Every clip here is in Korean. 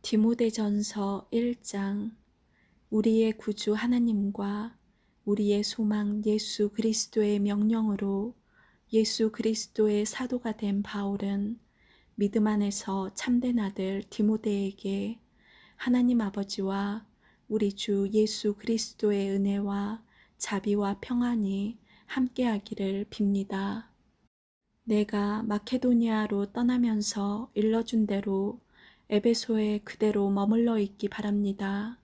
디모데전서 1장. 우리의 구주 하나님과 우리의 소망 예수 그리스도의 명령으로 예수 그리스도의 사도가 된 바울은 믿음 안에서 참된 아들 디모데에게 하나님 아버지와 우리 주 예수 그리스도의 은혜와 자비와 평안이 함께하기를 빕니다. 내가 마케도니아로 떠나면서 일러준 대로 에베소에 그대로 머물러 있기 바랍니다.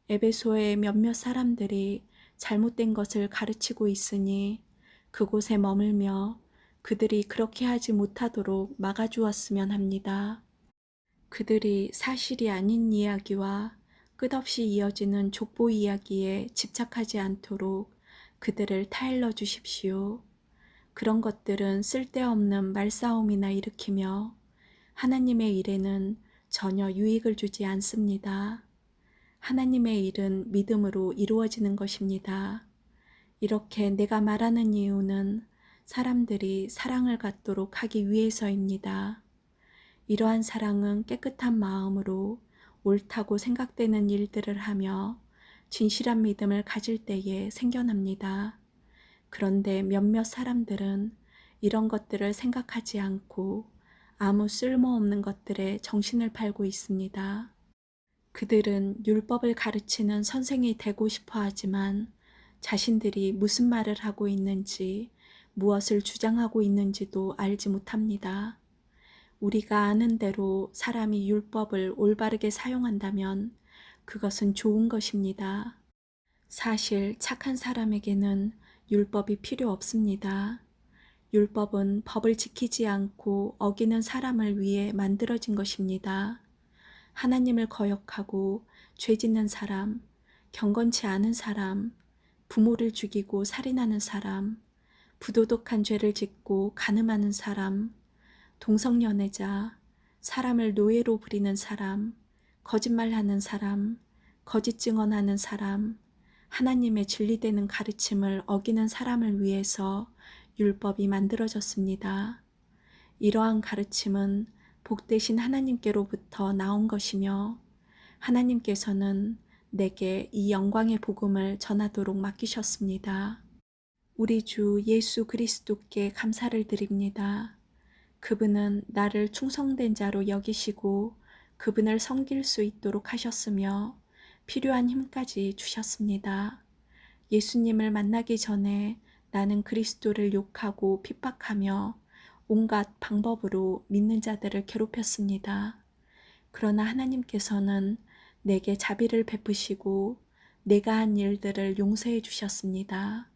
에베소의 몇몇 사람들이 잘못된 것을 가르치고 있으니 그곳에 머물며 그들이 그렇게 하지 못하도록 막아주었으면 합니다. 그들이 사실이 아닌 이야기와 끝없이 이어지는 족보 이야기에 집착하지 않도록 그들을 타일러 주십시오. 그런 것들은 쓸데없는 말싸움이나 일으키며 하나님의 일에는 전혀 유익을 주지 않습니다. 하나님의 일은 믿음으로 이루어지는 것입니다. 이렇게 내가 말하는 이유는 사람들이 사랑을 갖도록 하기 위해서입니다. 이러한 사랑은 깨끗한 마음으로 옳다고 생각되는 일들을 하며 진실한 믿음을 가질 때에 생겨납니다. 그런데 몇몇 사람들은 이런 것들을 생각하지 않고 아무 쓸모없는 것들에 정신을 팔고 있습니다. 그들은 율법을 가르치는 선생이 되고 싶어 하지만 자신들이 무슨 말을 하고 있는지, 무엇을 주장하고 있는지도 알지 못합니다. 우리가 아는 대로 사람이 율법을 올바르게 사용한다면 그것은 좋은 것입니다. 사실 착한 사람에게는 율법이 필요 없습니다. 율법은 법을 지키지 않고 어기는 사람을 위해 만들어진 것입니다. 하나님을 거역하고 죄 짓는 사람, 경건치 않은 사람, 부모를 죽이고 살인하는 사람, 부도덕한 죄를 짓고 간음하는 사람, 동성연애자, 사람을 노예로 부리는 사람, 거짓말하는 사람, 거짓 증언하는 사람, 하나님의 진리되는 가르침을 어기는 사람을 위해서 율법이 만들어졌습니다. 이러한 가르침은 복되신 하나님께로부터 나온 것이며 하나님께서는 내게 이 영광의 복음을 전하도록 맡기셨습니다. 우리 주 예수 그리스도께 감사를 드립니다. 그분은 나를 충성된 자로 여기시고 그분을 섬길 수 있도록 하셨으며 필요한 힘까지 주셨습니다. 예수님을 만나기 전에 나는 그리스도를 욕하고 핍박하며 온갖 방법으로 믿는 자들을 괴롭혔습니다. 그러나 하나님께서는 내게 자비를 베푸시고 내가 한 일들을 용서해 주셨습니다.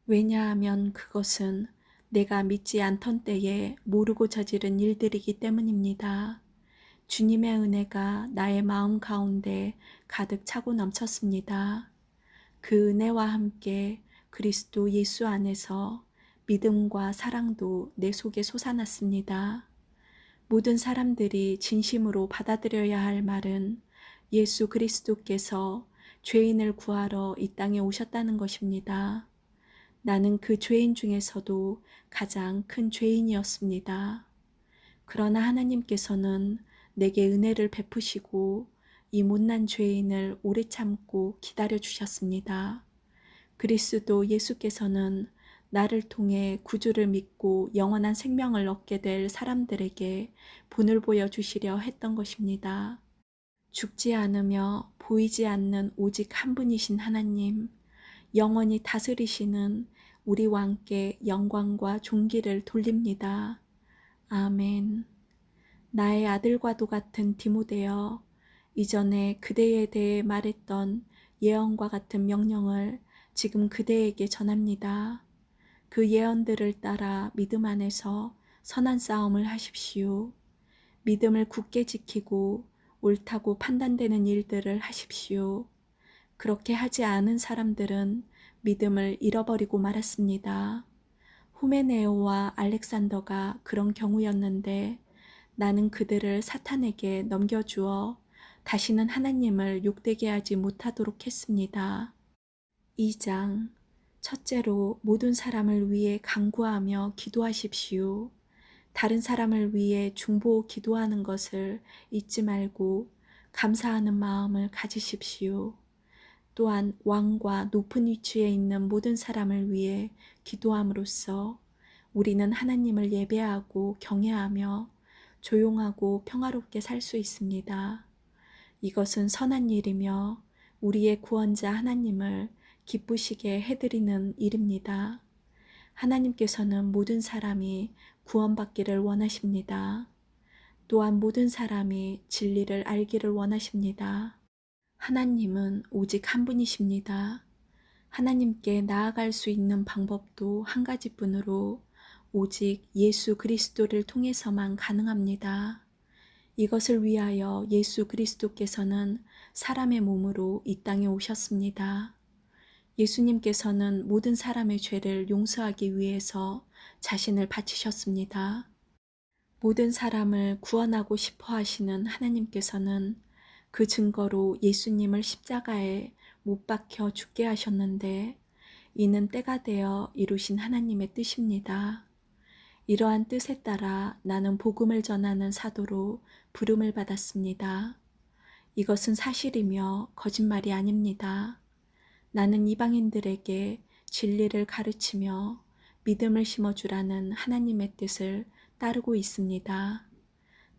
왜냐하면 그것은 내가 믿지 않던 때에 모르고 저지른 일들이기 때문입니다. 주님의 은혜가 나의 마음 가운데 가득 차고 넘쳤습니다. 그 은혜와 함께 그리스도 예수 안에서 믿음과 사랑도 내 속에 솟아났습니다. 모든 사람들이 진심으로 받아들여야 할 말은 예수 그리스도께서 죄인을 구하러 이 땅에 오셨다는 것입니다. 나는 그 죄인 중에서도 가장 큰 죄인이었습니다. 그러나 하나님께서는 내게 은혜를 베푸시고 이 못난 죄인을 오래 참고 기다려 주셨습니다. 그리스도 예수께서는 나를 통해 구주를 믿고 영원한 생명을 얻게 될 사람들에게 본을 보여주시려 했던 것입니다. 죽지 않으며 보이지 않는 오직 한 분이신 하나님, 영원히 다스리시는 우리 왕께 영광과 존귀를 돌립니다. 아멘. 나의 아들과도 같은 디모데여, 이전에 그대에 대해 말했던 예언과 같은 명령을 지금 그대에게 전합니다. 그 예언들을 따라 믿음 안에서 선한 싸움을 하십시오. 믿음을 굳게 지키고 옳다고 판단되는 일들을 하십시오. 그렇게 하지 않은 사람들은 믿음을 잃어버리고 말았습니다. 후메네오와 알렉산더가 그런 경우였는데 나는 그들을 사탄에게 넘겨주어 다시는 하나님을 욕되게 하지 못하도록 했습니다. 2장. 첫째로 모든 사람을 위해 간구하며 기도하십시오. 다른 사람을 위해 중보 기도하는 것을 잊지 말고 감사하는 마음을 가지십시오. 또한 왕과 높은 위치에 있는 모든 사람을 위해 기도함으로써 우리는 하나님을 예배하고 경외하며 조용하고 평화롭게 살 수 있습니다. 이것은 선한 일이며 우리의 구원자 하나님을 기쁘시게 해드리는 일입니다. 하나님께서는 모든 사람이 구원받기를 원하십니다. 또한 모든 사람이 진리를 알기를 원하십니다. 하나님은 오직 한 분이십니다. 하나님께 나아갈 수 있는 방법도 한 가지뿐으로 오직 예수 그리스도를 통해서만 가능합니다. 이것을 위하여 예수 그리스도께서는 사람의 몸으로 이 땅에 오셨습니다. 예수님께서는 모든 사람의 죄를 용서하기 위해서 자신을 바치셨습니다. 모든 사람을 구원하고 싶어 하시는 하나님께서는 그 증거로 예수님을 십자가에 못 박혀 죽게 하셨는데 이는 때가 되어 이루신 하나님의 뜻입니다. 이러한 뜻에 따라 나는 복음을 전하는 사도로 부름을 받았습니다. 이것은 사실이며 거짓말이 아닙니다. 나는 이방인들에게 진리를 가르치며 믿음을 심어주라는 하나님의 뜻을 따르고 있습니다.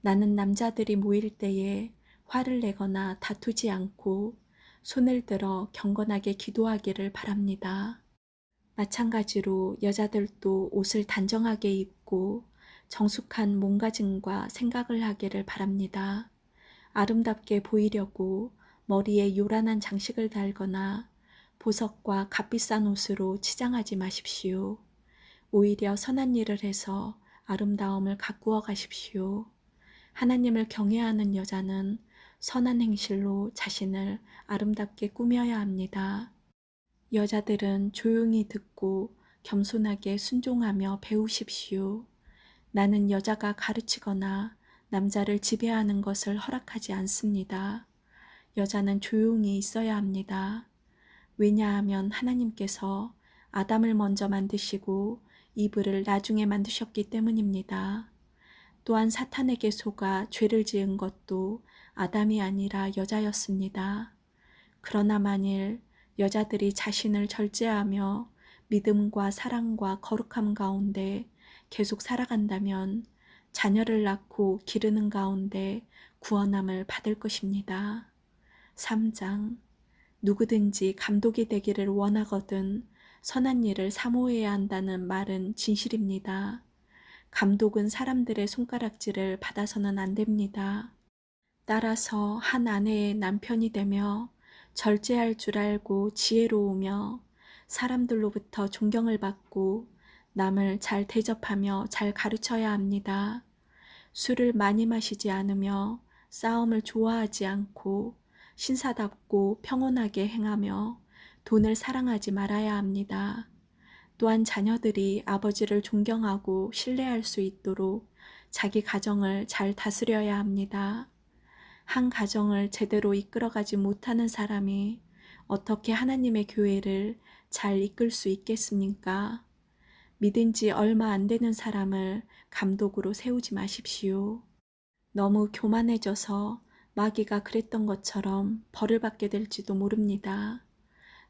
나는 남자들이 모일 때에 화를 내거나 다투지 않고 손을 들어 경건하게 기도하기를 바랍니다. 마찬가지로 여자들도 옷을 단정하게 입고 정숙한 몸가짐과 생각을 하기를 바랍니다. 아름답게 보이려고 머리에 요란한 장식을 달거나 보석과 값비싼 옷으로 치장하지 마십시오. 오히려 선한 일을 해서 아름다움을 가꾸어 가십시오. 하나님을 경외하는 여자는 선한 행실로 자신을 아름답게 꾸며야 합니다. 여자들은 조용히 듣고 겸손하게 순종하며 배우십시오. 나는 여자가 가르치거나 남자를 지배하는 것을 허락하지 않습니다. 여자는 조용히 있어야 합니다. 왜냐하면 하나님께서 아담을 먼저 만드시고 이브를 나중에 만드셨기 때문입니다. 또한 사탄에게 속아 죄를 지은 것도 아담이 아니라 여자였습니다. 그러나 만일 여자들이 자신을 절제하며 믿음과 사랑과 거룩함 가운데 계속 살아간다면 자녀를 낳고 기르는 가운데 구원함을 받을 것입니다. 3장 누구든지 감독이 되기를 원하거든 선한 일을 사모해야 한다는 말은 진실입니다. 감독은 사람들의 손가락질을 받아서는 안 됩니다. 따라서 한 아내의 남편이 되며 절제할 줄 알고 지혜로우며 사람들로부터 존경을 받고 남을 잘 대접하며 잘 가르쳐야 합니다. 술을 많이 마시지 않으며 싸움을 좋아하지 않고 신사답고 평온하게 행하며 돈을 사랑하지 말아야 합니다. 또한 자녀들이 아버지를 존경하고 신뢰할 수 있도록 자기 가정을 잘 다스려야 합니다. 한 가정을 제대로 이끌어가지 못하는 사람이 어떻게 하나님의 교회를 잘 이끌 수 있겠습니까? 믿은 지 얼마 안 되는 사람을 감독으로 세우지 마십시오. 너무 교만해져서 마귀가 그랬던 것처럼 벌을 받게 될지도 모릅니다.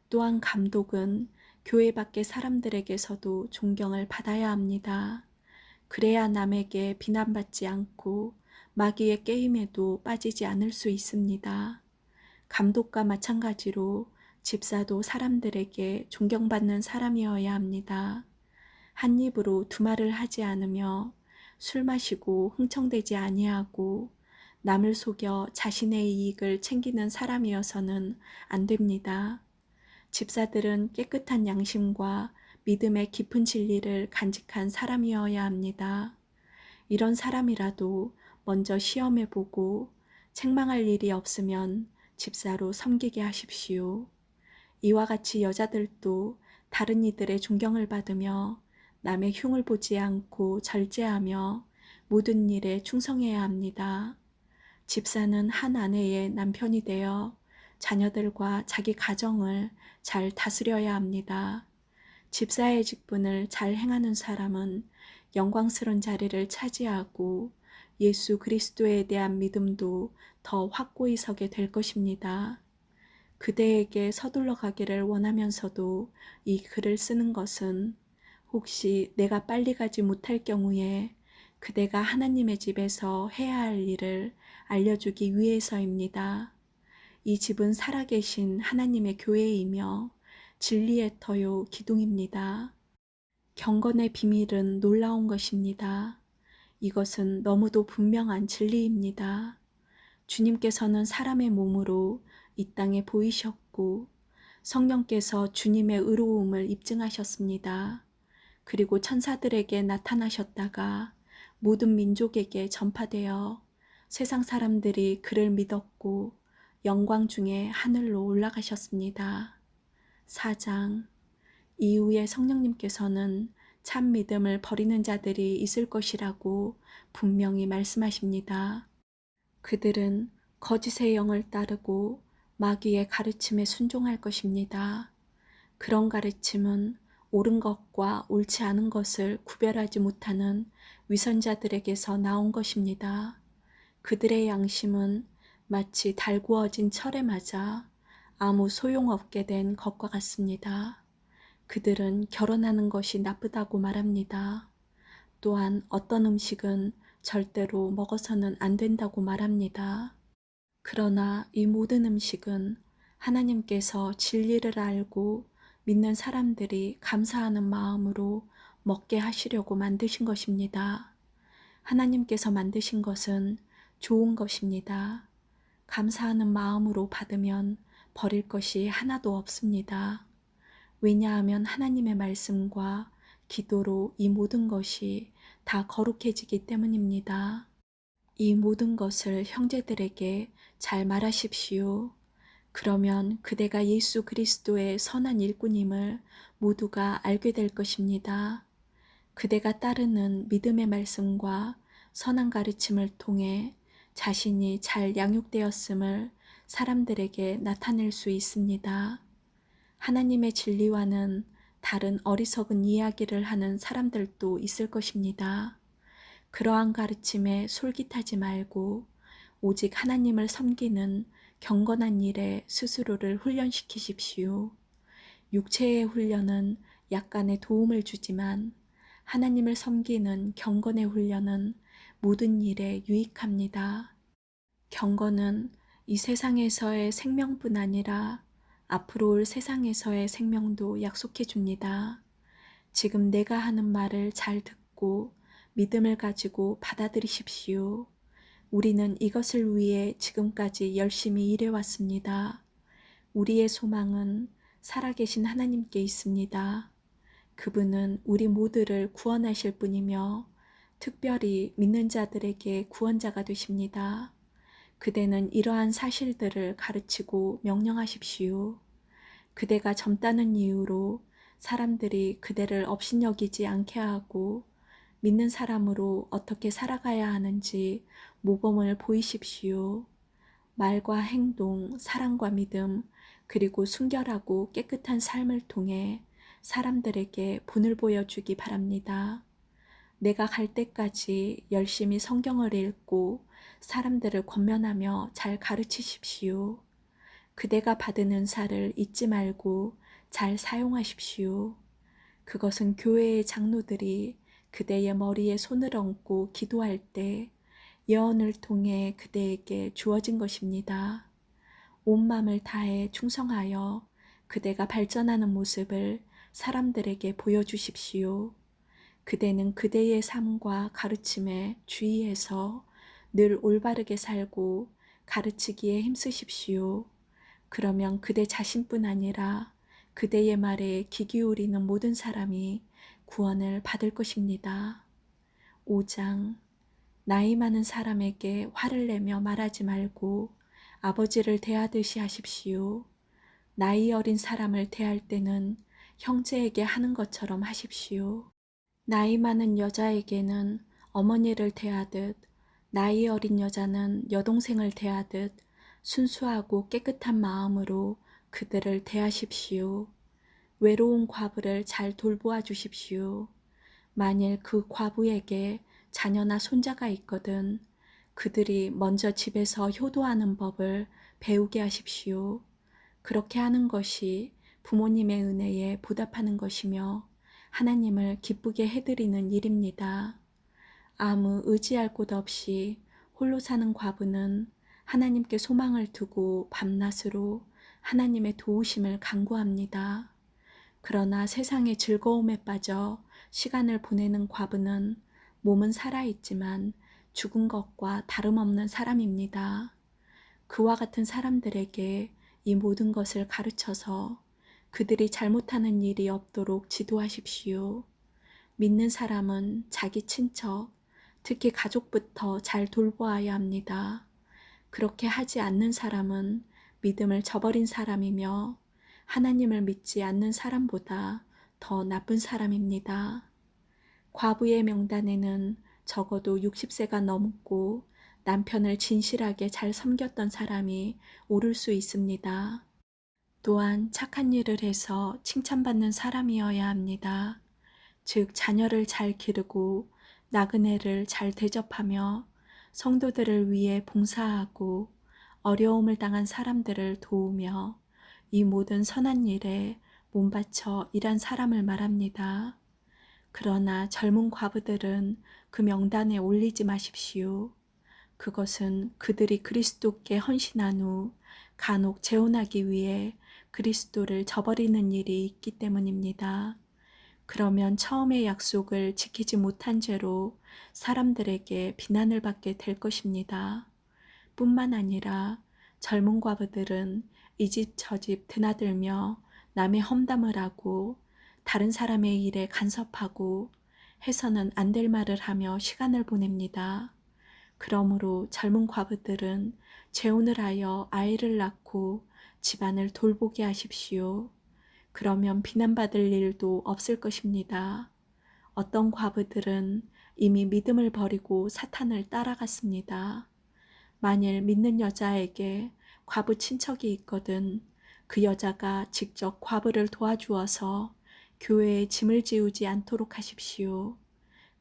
또한 감독은 교회 밖의 사람들에게서도 존경을 받아야 합니다. 그래야 남에게 비난받지 않고 마귀의 게임에도 빠지지 않을 수 있습니다. 감독과 마찬가지로 집사도 사람들에게 존경받는 사람이어야 합니다. 한 입으로 두 말을 하지 않으며 술 마시고 흥청대지 아니하고 남을 속여 자신의 이익을 챙기는 사람이어서는 안 됩니다. 집사들은 깨끗한 양심과 믿음의 깊은 진리를 간직한 사람이어야 합니다. 이런 사람이라도 먼저 시험해보고 책망할 일이 없으면 집사로 섬기게 하십시오. 이와 같이 여자들도 다른 이들의 존경을 받으며 남의 흉을 보지 않고 절제하며 모든 일에 충성해야 합니다. 집사는 한 아내의 남편이 되어 자녀들과 자기 가정을 잘 다스려야 합니다. 집사의 직분을 잘 행하는 사람은 영광스러운 자리를 차지하고 예수 그리스도에 대한 믿음도 더 확고히 서게 될 것입니다. 그대에게 서둘러 가기를 원하면서도 이 글을 쓰는 것은 혹시 내가 빨리 가지 못할 경우에 그대가 하나님의 집에서 해야 할 일을 알려주기 위해서입니다. 이 집은 살아계신 하나님의 교회이며 진리의 터요 기둥입니다. 경건의 비밀은 놀라운 것입니다. 이것은 너무도 분명한 진리입니다. 주님께서는 사람의 몸으로 이 땅에 보이셨고 성령께서 주님의 의로움을 입증하셨습니다. 그리고 천사들에게 나타나셨다가 모든 민족에게 전파되어 세상 사람들이 그를 믿었고 영광 중에 하늘로 올라가셨습니다. 4장 이후에 성령님께서는 참 믿음을 버리는 자들이 있을 것이라고 분명히 말씀하십니다. 그들은 거짓의 영을 따르고 마귀의 가르침에 순종할 것입니다. 그런 가르침은 옳은 것과 옳지 않은 것을 구별하지 못하는 위선자들에게서 나온 것입니다. 그들의 양심은 마치 달구어진 철에 맞아 아무 소용없게 된 것과 같습니다. 그들은 결혼하는 것이 나쁘다고 말합니다. 또한 어떤 음식은 절대로 먹어서는 안 된다고 말합니다. 그러나 이 모든 음식은 하나님께서 진리를 알고 믿는 사람들이 감사하는 마음으로 먹게 하시려고 만드신 것입니다. 하나님께서 만드신 것은 좋은 것입니다. 감사하는 마음으로 받으면 버릴 것이 하나도 없습니다. 왜냐하면 하나님의 말씀과 기도로 이 모든 것이 다 거룩해지기 때문입니다. 이 모든 것을 형제들에게 잘 말하십시오. 그러면 그대가 예수 그리스도의 선한 일꾼임을 모두가 알게 될 것입니다. 그대가 따르는 믿음의 말씀과 선한 가르침을 통해 자신이 잘 양육되었음을 사람들에게 나타낼 수 있습니다. 하나님의 진리와는 다른 어리석은 이야기를 하는 사람들도 있을 것입니다. 그러한 가르침에 솔깃하지 말고 오직 하나님을 섬기는 경건한 일에 스스로를 훈련시키십시오. 육체의 훈련은 약간의 도움을 주지만 하나님을 섬기는 경건의 훈련은 모든 일에 유익합니다. 경건은 이 세상에서의 생명뿐 아니라 앞으로 올 세상에서의 생명도 약속해 줍니다. 지금 내가 하는 말을 잘 듣고 믿음을 가지고 받아들이십시오. 우리는 이것을 위해 지금까지 열심히 일해왔습니다. 우리의 소망은 살아계신 하나님께 있습니다. 그분은 우리 모두를 구원하실 분이며 특별히 믿는 자들에게 구원자가 되십니다. 그대는 이러한 사실들을 가르치고 명령하십시오. 그대가 젊다는 이유로 사람들이 그대를 업신여기지 않게 하고 믿는 사람으로 어떻게 살아가야 하는지 모범을 보이십시오. 말과 행동, 사랑과 믿음, 그리고 순결하고 깨끗한 삶을 통해 사람들에게 본을 보여주기 바랍니다. 내가 갈 때까지 열심히 성경을 읽고 사람들을 권면하며 잘 가르치십시오. 그대가 받은 은사를 잊지 말고 잘 사용하십시오. 그것은 교회의 장로들이 그대의 머리에 손을 얹고 기도할 때 예언을 통해 그대에게 주어진 것입니다. 온 마음을 다해 충성하여 그대가 발전하는 모습을 사람들에게 보여주십시오. 그대는 그대의 삶과 가르침에 주의해서 늘 올바르게 살고 가르치기에 힘쓰십시오. 그러면 그대 자신뿐 아니라 그대의 말에 귀 기울이는 모든 사람이 구원을 받을 것입니다. 5장 나이 많은 사람에게 화를 내며 말하지 말고 아버지를 대하듯이 하십시오. 나이 어린 사람을 대할 때는 형제에게 하는 것처럼 하십시오. 나이 많은 여자에게는 어머니를 대하듯 나이 어린 여자는 여동생을 대하듯 순수하고 깨끗한 마음으로 그들을 대하십시오. 외로운 과부를 잘 돌보아 주십시오. 만일 그 과부에게 자녀나 손자가 있거든 그들이 먼저 집에서 효도하는 법을 배우게 하십시오. 그렇게 하는 것이 부모님의 은혜에 보답하는 것이며 하나님을 기쁘게 해드리는 일입니다. 아무 의지할 곳 없이 홀로 사는 과부는 하나님께 소망을 두고 밤낮으로 하나님의 도우심을 간구합니다. 그러나 세상의 즐거움에 빠져 시간을 보내는 과부는 몸은 살아있지만 죽은 것과 다름없는 사람입니다. 그와 같은 사람들에게 이 모든 것을 가르쳐서 그들이 잘못하는 일이 없도록 지도하십시오. 믿는 사람은 자기 친척, 특히 가족부터 잘 돌보아야 합니다. 그렇게 하지 않는 사람은 믿음을 저버린 사람이며 하나님을 믿지 않는 사람보다 더 나쁜 사람입니다. 과부의 명단에는 적어도 60세가 넘고 남편을 진실하게 잘 섬겼던 사람이 오를 수 있습니다. 또한 착한 일을 해서 칭찬받는 사람이어야 합니다. 즉, 자녀를 잘 기르고 나그네를 잘 대접하며 성도들을 위해 봉사하고 어려움을 당한 사람들을 도우며 이 모든 선한 일에 몸바쳐 일한 사람을 말합니다. 그러나 젊은 과부들은 그 명단에 올리지 마십시오. 그것은 그들이 그리스도께 헌신한 후 간혹 재혼하기 위해 그리스도를 저버리는 일이 있기 때문입니다. 그러면 처음의 약속을 지키지 못한 죄로 사람들에게 비난을 받게 될 것입니다. 뿐만 아니라 젊은 과부들은 이 집 저 집 드나들며 남의 험담을 하고 다른 사람의 일에 간섭하고 해서는 안 될 말을 하며 시간을 보냅니다. 그러므로 젊은 과부들은 재혼을 하여 아이를 낳고 집안을 돌보게 하십시오. 그러면 비난받을 일도 없을 것입니다. 어떤 과부들은 이미 믿음을 버리고 사탄을 따라갔습니다. 만일 믿는 여자에게 과부 친척이 있거든 그 여자가 직접 과부를 도와주어서 교회에 짐을 지우지 않도록 하십시오.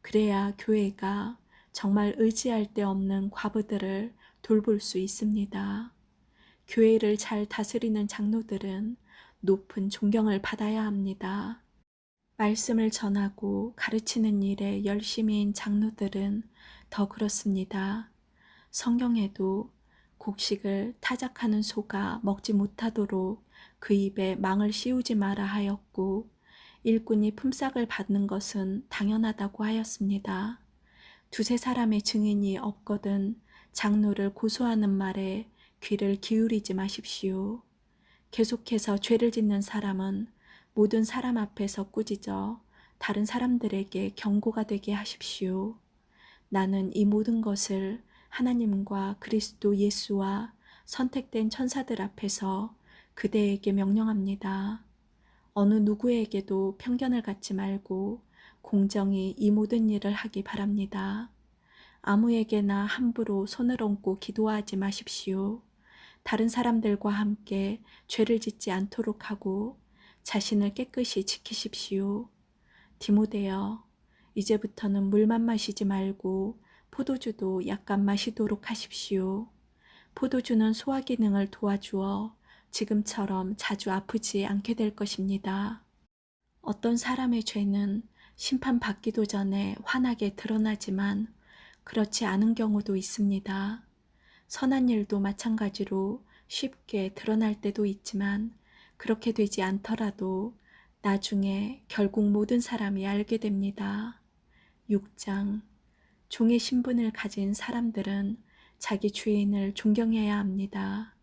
그래야 교회가 정말 의지할 데 없는 과부들을 돌볼 수 있습니다. 교회를 잘 다스리는 장로들은 높은 존경을 받아야 합니다. 말씀을 전하고 가르치는 일에 열심인 장로들은 더 그렇습니다. 성경에도 곡식을 타작하는 소가 먹지 못하도록 그 입에 망을 씌우지 마라 하였고 일꾼이 품삯을 받는 것은 당연하다고 하였습니다. 두세 사람의 증인이 없거든 장로를 고소하는 말에 귀를 기울이지 마십시오. 계속해서 죄를 짓는 사람은 모든 사람 앞에서 꾸짖어 다른 사람들에게 경고가 되게 하십시오. 나는 이 모든 것을 하나님과 그리스도 예수와 선택된 천사들 앞에서 그대에게 명령합니다. 어느 누구에게도 편견을 갖지 말고 공정히 이 모든 일을 하기 바랍니다. 아무에게나 함부로 손을 얹고 기도하지 마십시오. 다른 사람들과 함께 죄를 짓지 않도록 하고 자신을 깨끗이 지키십시오. 디모데여, 이제부터는 물만 마시지 말고 포도주도 약간 마시도록 하십시오. 포도주는 소화 기능을 도와주어 지금처럼 자주 아프지 않게 될 것입니다. 어떤 사람의 죄는 심판받기도 전에 환하게 드러나지만 그렇지 않은 경우도 있습니다. 선한 일도 마찬가지로 쉽게 드러날 때도 있지만 그렇게 되지 않더라도 나중에 결국 모든 사람이 알게 됩니다. 6장 종의 신분을 가진 사람들은 자기 주인을 존경해야 합니다.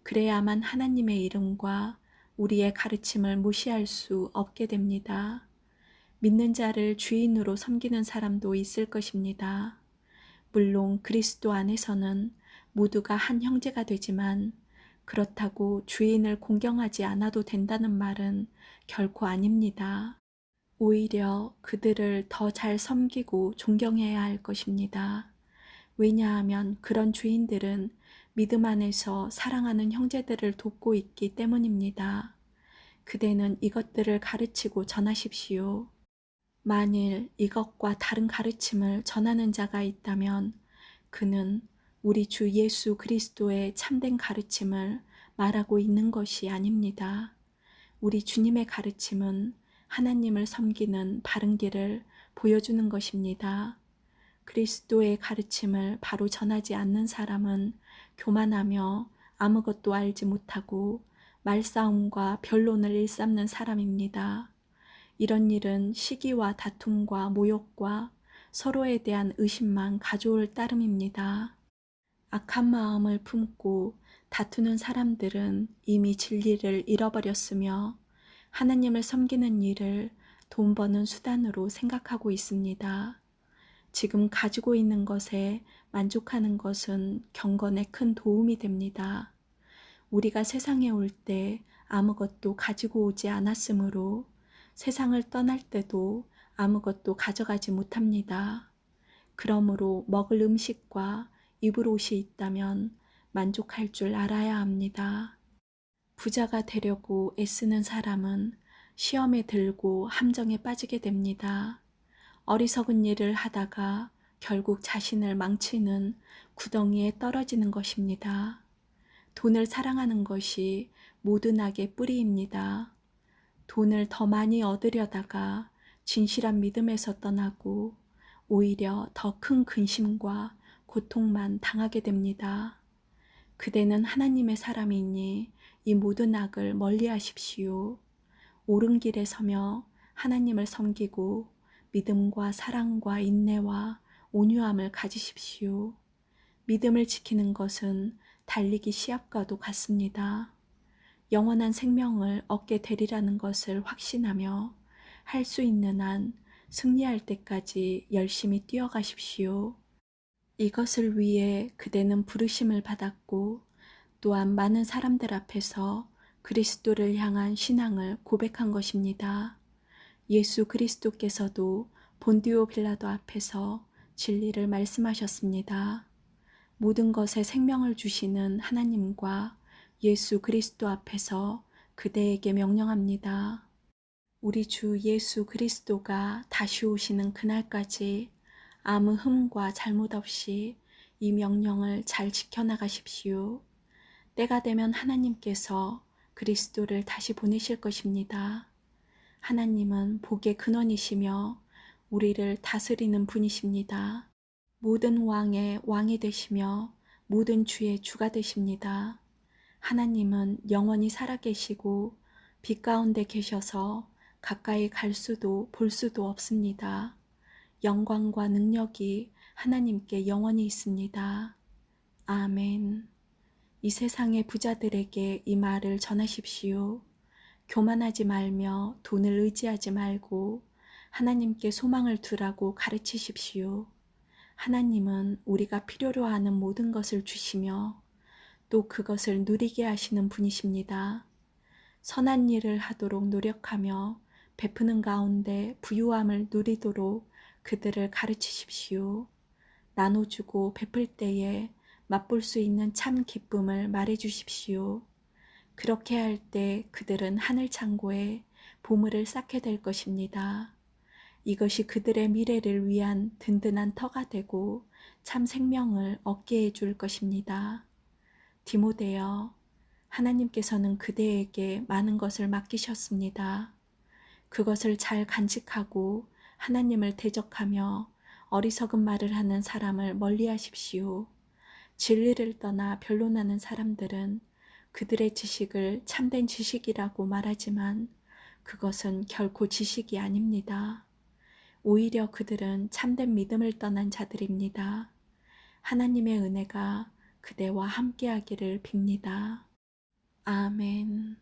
그래야만 하나님의 이름과 우리의 가르침을 무시할 수 없게 됩니다. 믿는 자를 주인으로 섬기는 사람도 있을 것입니다. 물론 그리스도 안에서는 모두가 한 형제가 되지만 그렇다고 주인을 공경하지 않아도 된다는 말은 결코 아닙니다. 오히려 그들을 더 잘 섬기고 존경해야 할 것입니다. 왜냐하면 그런 주인들은 믿음 안에서 사랑하는 형제들을 돕고 있기 때문입니다. 그대는 이것들을 가르치고 전하십시오. 만일 이것과 다른 가르침을 전하는 자가 있다면 그는 우리 주 예수 그리스도의 참된 가르침을 말하고 있는 것이 아닙니다. 우리 주님의 가르침은 하나님을 섬기는 바른 길을 보여주는 것입니다. 그리스도의 가르침을 바로 전하지 않는 사람은 교만하며 아무것도 알지 못하고 말싸움과 변론을 일삼는 사람입니다. 이런 일은 시기와 다툼과 모욕과 서로에 대한 의심만 가져올 따름입니다. 악한 마음을 품고 다투는 사람들은 이미 진리를 잃어버렸으며 하나님을 섬기는 일을 돈 버는 수단으로 생각하고 있습니다. 지금 가지고 있는 것에 만족하는 것은 경건에 큰 도움이 됩니다. 우리가 세상에 올 때 아무것도 가지고 오지 않았으므로 세상을 떠날 때도 아무것도 가져가지 못합니다. 그러므로 먹을 음식과 입을 옷이 있다면 만족할 줄 알아야 합니다. 부자가 되려고 애쓰는 사람은 시험에 들고 함정에 빠지게 됩니다. 어리석은 일을 하다가 결국 자신을 망치는 구덩이에 떨어지는 것입니다. 돈을 사랑하는 것이 모든 악의 뿌리입니다. 돈을 더 많이 얻으려다가 진실한 믿음에서 떠나고 오히려 더 큰 근심과 고통만 당하게 됩니다. 그대는 하나님의 사람이니 이 모든 악을 멀리 하십시오. 옳은 길에 서며 하나님을 섬기고 믿음과 사랑과 인내와 온유함을 가지십시오. 믿음을 지키는 것은 달리기 시합과도 같습니다. 영원한 생명을 얻게 되리라는 것을 확신하며 할 수 있는 한 승리할 때까지 열심히 뛰어가십시오. 이것을 위해 그대는 부르심을 받았고 또한 많은 사람들 앞에서 그리스도를 향한 신앙을 고백한 것입니다. 예수 그리스도께서도 본디오 빌라도 앞에서 진리를 말씀하셨습니다. 모든 것에 생명을 주시는 하나님과 예수 그리스도 앞에서 그대에게 명령합니다. 우리 주 예수 그리스도가 다시 오시는 그날까지 아무 흠과 잘못 없이 이 명령을 잘 지켜나가십시오. 때가 되면 하나님께서 그리스도를 다시 보내실 것입니다. 하나님은 복의 근원이시며 우리를 다스리는 분이십니다. 모든 왕의 왕이 되시며 모든 주의 주가 되십니다. 하나님은 영원히 살아계시고 빛 가운데 계셔서 가까이 갈 수도 볼 수도 없습니다. 영광과 능력이 하나님께 영원히 있습니다. 아멘. 이 세상의 부자들에게 이 말을 전하십시오. 교만하지 말며 돈을 의지하지 말고 하나님께 소망을 두라고 가르치십시오. 하나님은 우리가 필요로 하는 모든 것을 주시며 또 그것을 누리게 하시는 분이십니다. 선한 일을 하도록 노력하며 베푸는 가운데 부유함을 누리도록 그들을 가르치십시오. 나눠주고 베풀 때에 맛볼 수 있는 참 기쁨을 말해주십시오. 그렇게 할 때 그들은 하늘 창고에 보물을 쌓게 될 것입니다. 이것이 그들의 미래를 위한 든든한 터가 되고 참 생명을 얻게 해줄 것입니다. 디모데여, 하나님께서는 그대에게 많은 것을 맡기셨습니다. 그것을 잘 간직하고 하나님을 대적하며 어리석은 말을 하는 사람을 멀리하십시오. 진리를 떠나 변론하는 사람들은 그들의 지식을 참된 지식이라고 말하지만 그것은 결코 지식이 아닙니다. 오히려 그들은 참된 믿음을 떠난 자들입니다. 하나님의 은혜가 그대와 함께하기를 빕니다. 아멘.